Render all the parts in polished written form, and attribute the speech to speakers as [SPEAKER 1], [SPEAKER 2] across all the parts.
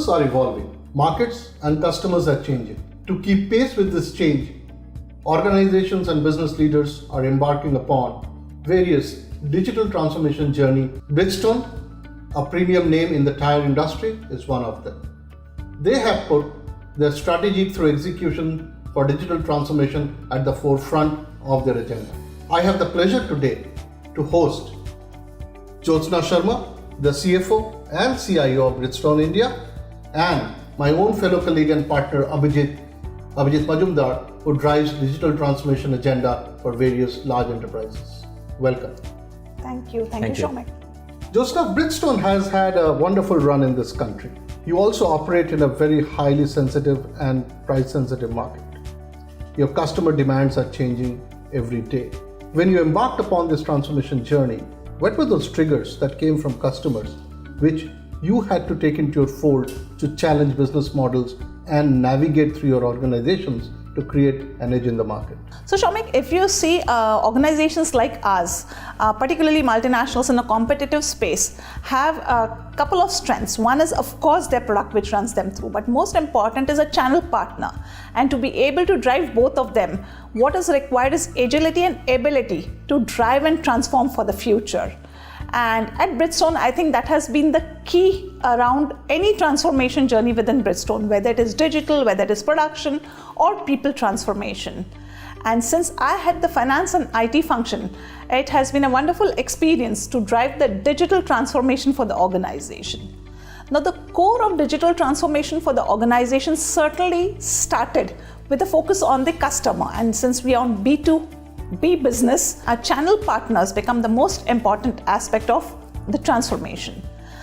[SPEAKER 1] Businesses are evolving. Markets and customers are changing. To keep pace with this change, organizations and business leaders are embarking upon various digital transformation journey. Bridgestone, a premium name in the tire industry, is one of them. They have put their strategy through execution for digital transformation at the forefront of their agenda. I have the pleasure today to host Jyotsna Sharma, the CFO and CIO of Bridgestone India, and my own fellow colleague and partner Abhijit Majumdar, who drives digital transformation agenda for various large enterprises. Welcome.
[SPEAKER 2] Thank you, Shaumek.
[SPEAKER 1] Jyotsna, Bridgestone has had a wonderful run in this country. You also operate in a very highly sensitive and price-sensitive market. Your customer demands are changing every day. When you embarked upon this transformation journey, what were those triggers that came from customers which you had to take into your fold to challenge business models and navigate through your organizations to create an edge in the market?
[SPEAKER 2] So Shaumek, if you see organizations like us, particularly multinationals in a competitive space, have a couple of strengths. One is, of course, their product which runs them through, but most important is a channel partner. And to be able to drive both of them, what is required is agility and ability to drive and transform for the future. And at Bridgestone, I think that has been the key around any transformation journey within Bridgestone, whether it is digital, whether it is production or people transformation. And since I had the finance and IT function, it has been a wonderful experience to drive the digital transformation for the organization. Now, the core of digital transformation for the organization certainly started with a focus on the customer. And since we are on B2B business, our channel partners become the most important aspect of the transformation.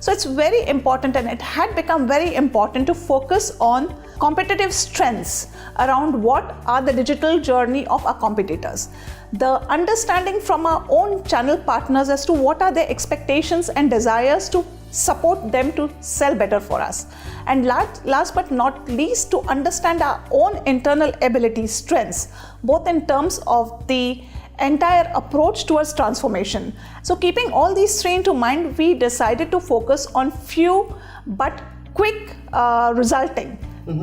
[SPEAKER 2] So it's very important, and it had become very important to focus on competitive strengths around what are the digital journey of our competitors. The understanding from our own channel partners as to what are their expectations and desires to support them to sell better for us. And last but not least, to understand our own internal abilities, strengths, both in terms of the entire approach towards transformation. So keeping all these three into mind, we decided to focus on few but quick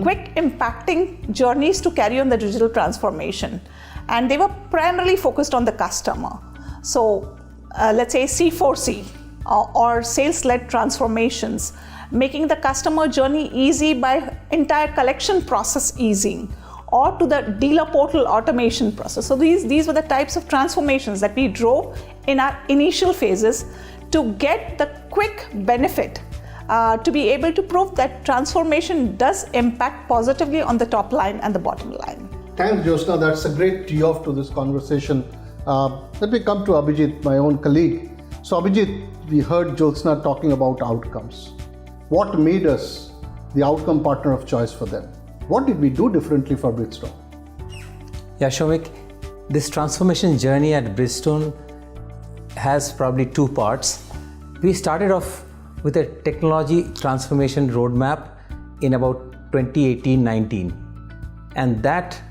[SPEAKER 2] quick impacting journeys to carry on the digital transformation. And they were primarily focused on the customer. So let's say C4C or sales-led transformations, making the customer journey easy by entire collection process easing, or to the dealer portal automation process. So these were the types of transformations that we drove in our initial phases to get the quick benefit, to be able to prove that transformation does impact positively on the top line and the bottom line.
[SPEAKER 1] Thanks, Jyotsna. That's a great tee off to this conversation. Let me come to Abhijit, my own colleague. So Abhijit, we heard Jyotsna talking about outcomes. What made us the outcome partner of choice for them? What did we do differently for Bridgestone?
[SPEAKER 3] Yeah, Shaumek, this transformation journey at Bridgestone has probably two parts. We started off with a technology transformation roadmap in about 2018-19, and that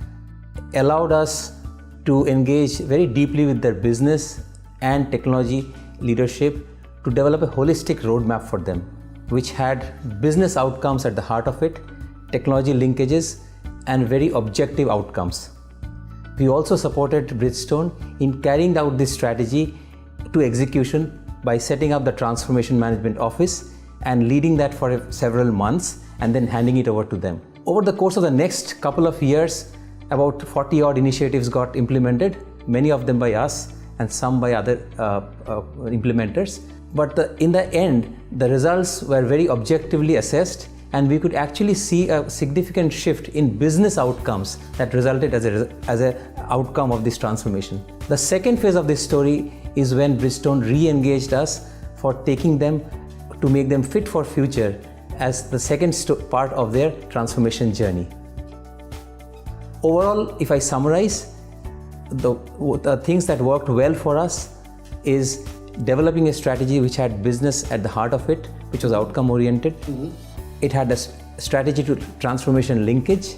[SPEAKER 3] allowed us to engage very deeply with their business and technology leadership to develop a holistic roadmap for them, which had business outcomes at the heart of it, technology linkages, and very objective outcomes. We also supported Bridgestone in carrying out this strategy to execution by setting up the Transformation Management Office and leading that for several months and then handing it over to them. Over the course of the next couple of years, about 40 odd initiatives got implemented, many of them by us and some by other implementers. But in the end, the results were very objectively assessed, and we could actually see a significant shift in business outcomes that resulted as an outcome of this transformation. The second phase of this story is when Bridgestone re-engaged us for taking them to make them fit for future as the second part of their transformation journey. Overall, if I summarize, the things that worked well for us is developing a strategy which had business at the heart of it, which was outcome oriented. It had a strategy to transformation linkage,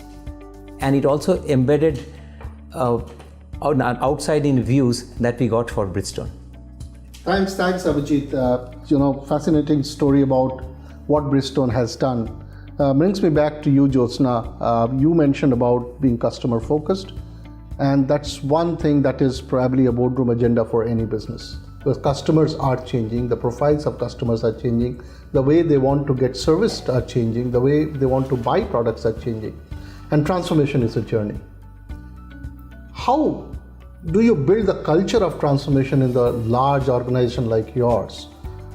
[SPEAKER 3] and it also embedded outside-in views that we got for Bridgestone.
[SPEAKER 1] Thanks, Abhijit. Fascinating story about what Bridgestone has done. Brings me back to you, Jyotsna. You mentioned about being customer focused, and that's one thing that is probably a boardroom agenda for any business. Because customers are changing, the profiles of customers are changing, the way they want to get serviced are changing, the way they want to buy products are changing, and transformation is a journey. How do you build the culture of transformation in the large organization like yours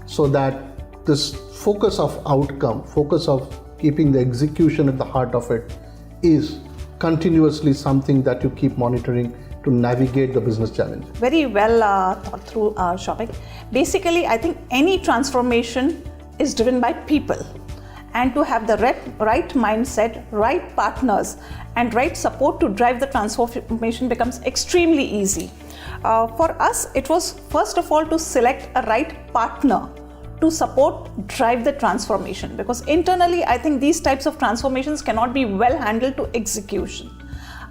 [SPEAKER 1] so that this focus of outcome, focus of keeping the execution at the heart of it is continuously something that you keep monitoring to navigate the business challenge?
[SPEAKER 2] Very well thought through, Shobhik. Basically, I think any transformation is driven by people. And to have the right mindset, right partners, and right support to drive the transformation becomes extremely easy. For us, it was first of all to select a right partner to support, drive the transformation. Because internally, I think these types of transformations cannot be well handled to execution.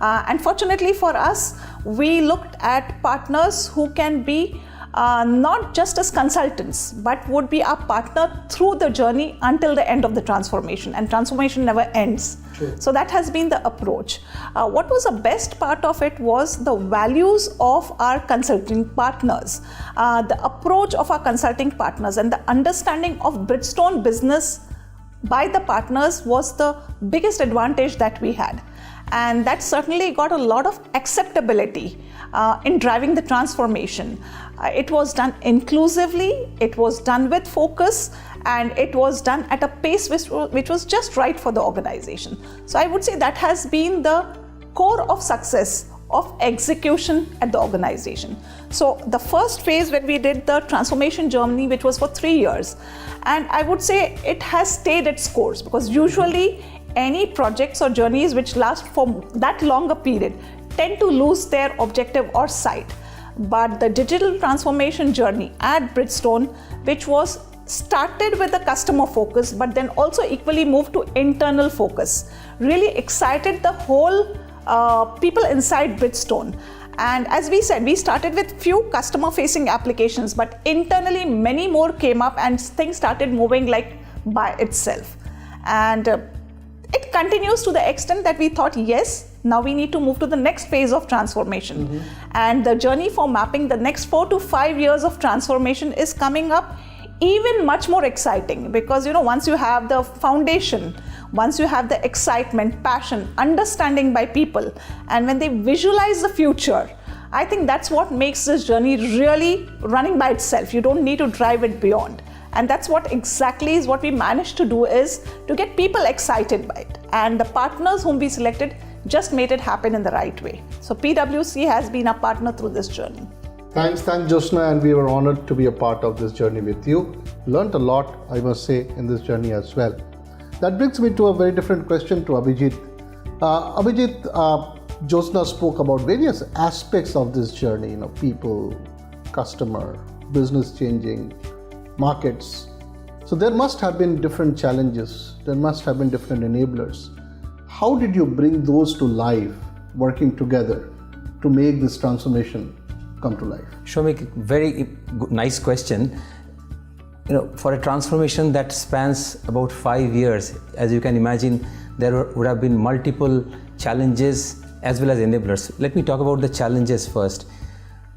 [SPEAKER 2] And fortunately for us, we looked at partners who can be not just as consultants, but would be our partner through the journey until the end of the transformation. And transformation never ends.
[SPEAKER 1] Sure.
[SPEAKER 2] So that has been the approach. What was the best part of it was the values of our consulting partners, the approach of our consulting partners, and the understanding of Bridgestone business by the partners was the biggest advantage that we had. And that certainly got a lot of acceptability in driving the transformation. It was done inclusively, it was done with focus, and it was done at a pace which was just right for the organization. So I would say that has been the core of success of execution at the organization. So the first phase when we did the transformation journey, which was for 3 years, and I would say it has stayed its course, because usually any projects or journeys which last for that longer period tend to lose their objective or sight. But the digital transformation journey at Bridgestone, which was started with the customer focus, but then also equally moved to internal focus, really excited the whole people inside Bridgestone. And as we said, we started with few customer facing applications, but internally many more came up and things started moving like by itself. And it continues to the extent that we thought, yes, now we need to move to the next phase of transformation. Mm-hmm. And the journey for mapping the next 4 to 5 years of transformation is coming up even much more exciting, because once you have the foundation, once you have the excitement, passion, understanding by people, and when they visualize the future, I think that's what makes this journey really running by itself. You don't need to drive it beyond. And that's what exactly is what we managed to do, is to get people excited by it. And the partners whom we selected just made it happen in the right way. So PwC has been a partner through this journey.
[SPEAKER 1] Thanks, Jyotsna, and we were honored to be a part of this journey with you. Learned a lot, I must say, in this journey as well. That brings me to a very different question to Abhijit. Abhijit, Jyotsna spoke about various aspects of this journey, people, customer, business changing, markets. So there must have been different challenges, there must have been different enablers. How did you bring those to life, working together to make this transformation come to life?
[SPEAKER 3] Shomik, very nice question. For a transformation that spans about 5 years, as you can imagine, there would have been multiple challenges as well as enablers. Let me talk about the challenges first.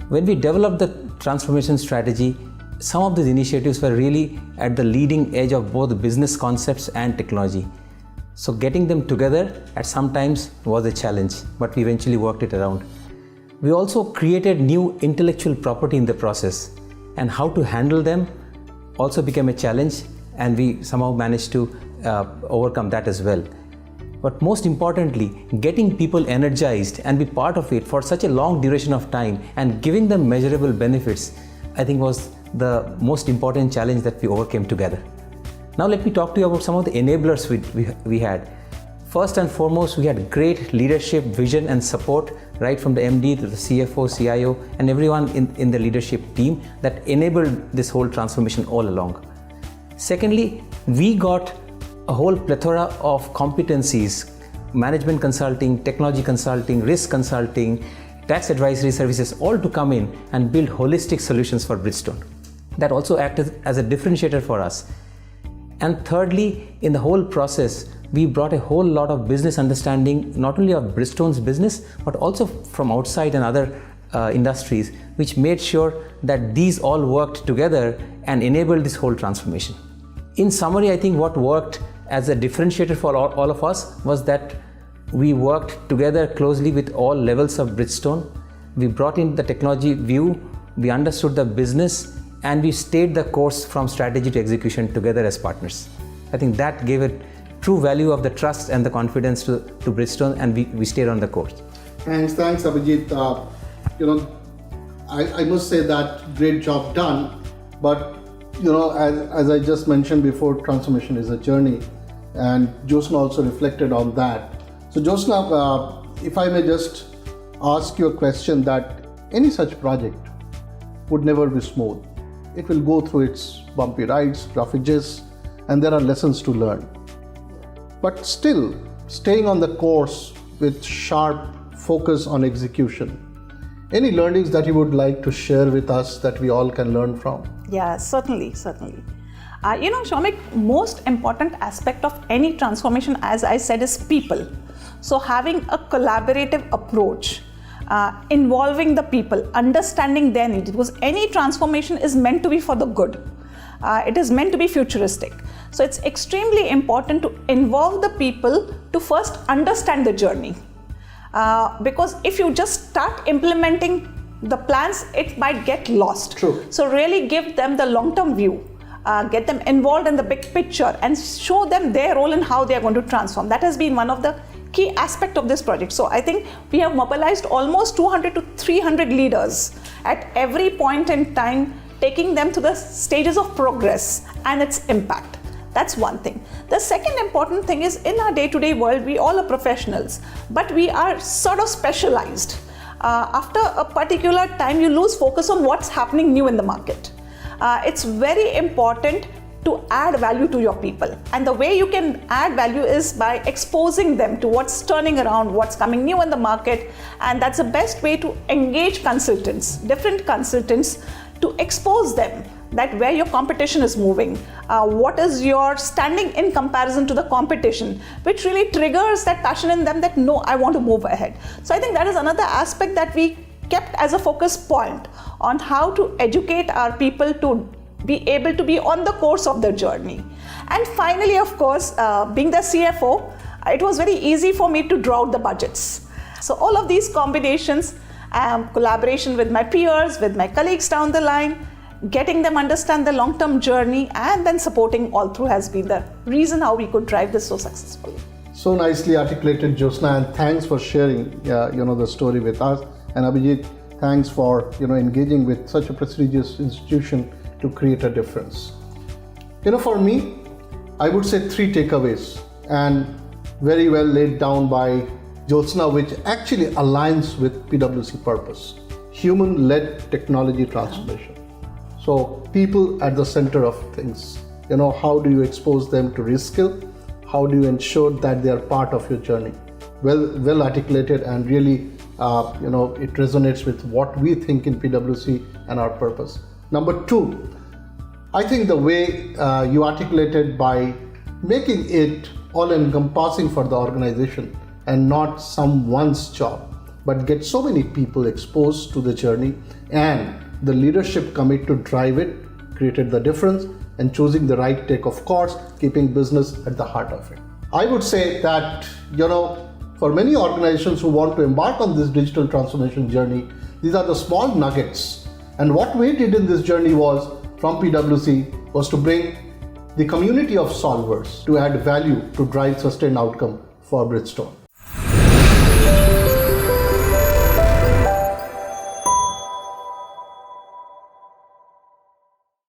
[SPEAKER 3] When we developed the transformation strategy, some of these initiatives were really at the leading edge of both business concepts and technology. So getting them together at some times was a challenge, but we eventually worked it around. We also created new intellectual property in the process, and how to handle them also became a challenge, and we somehow managed to overcome that as well. But most importantly, getting people energized and be part of it for such a long duration of time and giving them measurable benefits, I think was the most important challenge that we overcame together. Now let me talk to you about some of the enablers we had. First and foremost, we had great leadership, vision and support, right from the MD to the CFO, CIO, and everyone in the leadership team that enabled this whole transformation all along. Secondly, we got a whole plethora of competencies, management consulting, technology consulting, risk consulting, tax advisory services, all to come in and build holistic solutions for Bridgestone. That also acted as a differentiator for us. And thirdly, in the whole process, we brought a whole lot of business understanding, not only of Bridgestone's business, but also from outside and other industries, which made sure that these all worked together and enabled this whole transformation. In summary, I think what worked as a differentiator for all of us was that we worked together closely with all levels of Bridgestone. We brought in the technology view, we understood the business, and we stayed the course from strategy to execution together as partners. I think that gave a true value of the trust and the confidence to Bridgestone, and we stayed on the course.
[SPEAKER 1] Thanks, Abhijit. I must say that great job done. But as I just mentioned before, transformation is a journey, and Jyotsna also reflected on that. So Jyotsna, if I may just ask you a question, that any such project would never be smooth. It will go through its bumpy rides, rough edges, and there are lessons to learn. But still, staying on the course with sharp focus on execution. Any learnings that you would like to share with us that we all can learn from?
[SPEAKER 2] Yeah, certainly. Soumik, most important aspect of any transformation, as I said, is people. So having a collaborative approach, involving the people, understanding their needs, because any transformation is meant to be for the good. It is meant to be futuristic. So it's extremely important to involve the people to first understand the journey. Because if you just start implementing the plans, it might get lost.
[SPEAKER 1] True.
[SPEAKER 2] So really give them the long-term view, get them involved in the big picture, and show them their role in how they are going to transform. That has been one of the key aspect of this project. So I think we have mobilized almost 200 to 300 leaders at every point in time, taking them to the stages of progress and its impact. That's one thing. The second important thing is, in our day-to-day world, we all are professionals, but we are sort of specialized. After a particular time, you lose focus on what's happening new in the market. It's very important to add value to your people. And the way you can add value is by exposing them to what's turning around, what's coming new in the market. And that's the best way to engage consultants, different consultants, to expose them that where your competition is moving, what is your standing in comparison to the competition, which really triggers that passion in them that no, I want to move ahead. So I think that is another aspect that we kept as a focus point on how to educate our people to be able to be on the course of the journey. And finally, of course, being the CFO, it was very easy for me to draw out the budgets. So all of these combinations, collaboration with my peers, with my colleagues down the line, getting them understand the long-term journey, and then supporting all through has been the reason how we could drive this so successfully.
[SPEAKER 1] So nicely articulated, Jyotsna, and thanks for sharing the story with us. And Abhijit, thanks for engaging with such a prestigious institution to create a difference. For me, I would say 3 takeaways, and very well laid down by Jyotsna, which actually aligns with PwC purpose: human-led technology transformation. So people at the center of things. How do you expose them to reskill? How do you ensure that they are part of your journey? Well articulated, and really it resonates with what we think in PwC and our purpose. Number 2, I think the way you articulated by making it all-encompassing for the organization and not someone's job, but get so many people exposed to the journey, and the leadership commit to drive it, created the difference, and choosing the right take, of course, keeping business at the heart of it. I would say that, for many organizations who want to embark on this digital transformation journey, these are the small nuggets. And what we did in this journey from PwC was to bring the community of solvers to add value to drive sustained outcome for Bridgestone.